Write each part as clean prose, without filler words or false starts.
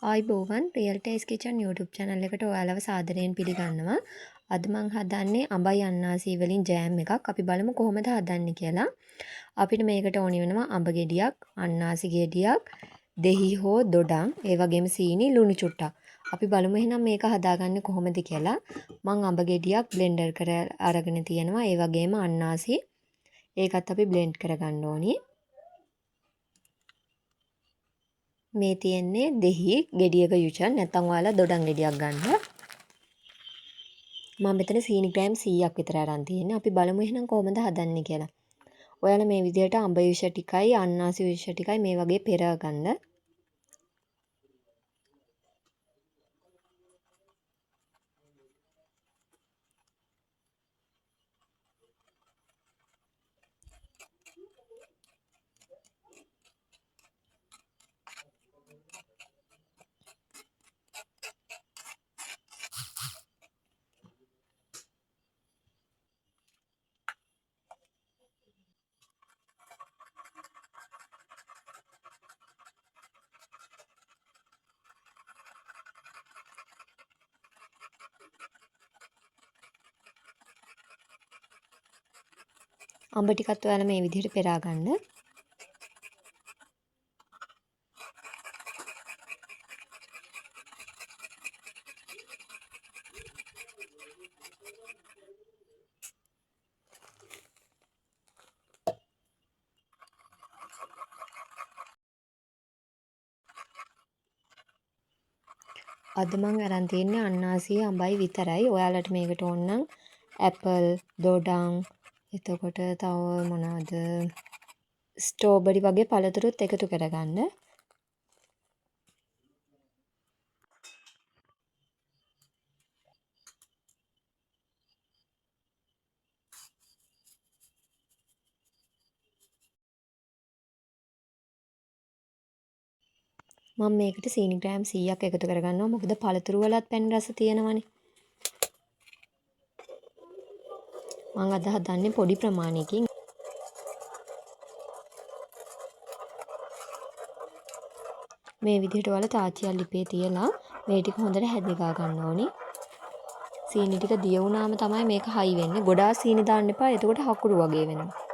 ආයිබෝවන් real taste kitchen YouTube channel එකට ඔයාලව සාදරයෙන් පිළිගන්නවා. අද මං හදන්නේ අඹයි අන්නාසී වලින් ජෑම් එකක්. අපි බලමු කොහොමද හදන්නේ කියලා. අපිට මේකට ඕනි වෙනවා අඹ ගෙඩියක්, අන්නාසි ගෙඩියක්, දෙහි හෝ දොඩම්, ඒ වගේම සීනි, ලුණු චුට්ටක්. අපි බලමු එහෙනම් මේක හදාගන්නේ කොහොමද කියලා. මං අඹ ගෙඩියක් බ්ලෙන්ඩර් කර අරගෙන තියෙනවා. ඒ වගේම අන්නාසි ඒකත් අපි බ්ලෙන්ඩ් කරගන්න ඕනි. මේ තියෙන්නේ දෙහි ගෙඩියක යුචන් නැත්නම් ඔයාලා දොඩම් ගෙඩියක් ගන්න. මම මෙතන සීනි ග්‍රෑම් 100ක් විතර අරන් තියෙන්නේ. අපි බලමු එහෙනම් කොහොමද හදන්නේ කියලා. ඔයාලා මේ විදිහට අඹ යුෂ ටිකයි අන්නාසි යුෂ ටිකයි මේ වගේ පෙරව ගන්න. අඹ ටිකත් ඔයාලා මේ විදිහට පෙරා ගන්න. අද මං අරන් තියන්නේ අන්නාසිය අඹයි විතරයි. ඔයාලට මේකට ඕන නම් ඇපල්, දොඩම්, එතකොට තව මොනවද? ස්ට්‍රෝබරි වගේ පළතුරුත් එකතු කරගන්න. මම මේකට සීනි ග්‍රෑම් 100ක් එකතු කරගන්නවා. මොකද පළතුරු වලත් පැණි රස තියෙනවනේ. මම අද හදන්නේ පොඩි ප්‍රමාණයකින්. මේ විදිහට ඔයාලා තාච්චියක් ලිපේ තියලා මේ ටික හොඳට හැදගා ගන්න ඕනි. සීනි ටික දිය වුණාම තමයි මේක හයි වෙන්නේ. ගොඩාක් සීනි දාන්න එපා. එතකොට හකුරු වගේ වෙනවා.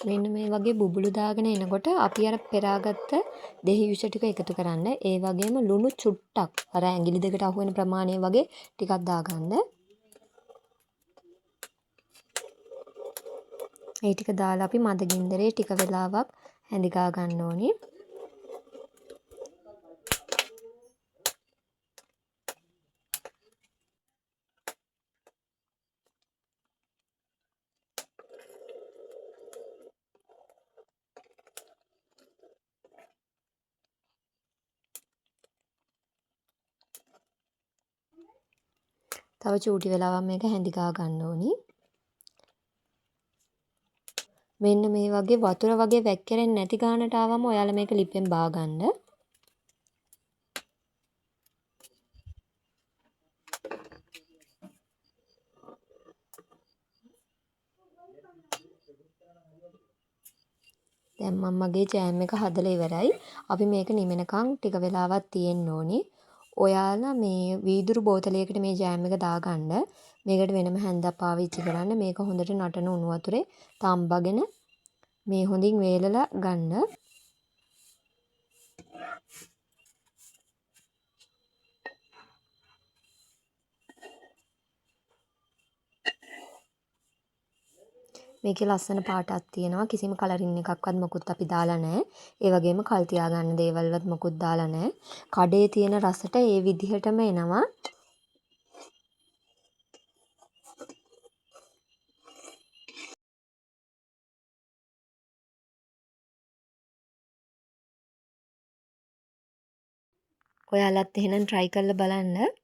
මෙන්න මේ වගේ බුබුලු දාගෙන එනකොට අපි අර පෙරාගත්ත දෙහි යුෂ ටික එකතු කරන්න. ඒ වගේම ලුණු චුට්ටක් අර ඇඟිලි දෙකට අහු වෙන ප්‍රමාණය වගේ ටිකක් දාගන්න. ඒ ටික දාලා අපි මද ගින්දරේ ටික වෙලාවක් හැඳිගා ගන්න ඕනි. තව චූටි වෙලාවක් මේක හැඳිගා ගන්න ඕනි. මෙන්න මේ වගේ වතුර වගේ වැක්කිරෙන්නේ නැති ගානට ආවම ඔයාලා මේක ලිපෙන් බා ගන්න. දැන් මම මගේ ජෑම් එක හදලා ඉවරයි. අපි මේක නිමෙනකන් ටික වෙලාවක් තියෙන්න ඕනි. ඔයාලා මේ වීදුරු බෝතලයකට මේ ජෑම් එක දාගන්න. මේකට වෙනම හැන්දක් පාවිච්චි කරන්න. මේක හොඳට නටන උණු වතුරේ තම්බගෙන මේ හොඳින් වේලලා ගන්න. මේකේ ලස්සන පාටක් තියෙනවා. කිසිම කලරින් එකක්වත් මොකුත් අපි දාලා නැහැ. ඒ වගේම කල් තියාගන්න දේවල්වත් මොකුත් දාලා නැහැ. කඩේ තියෙන රසට ඒ විදිහටම එනවා. ඔයාලත් එහෙනම් try කරලා බලන්න.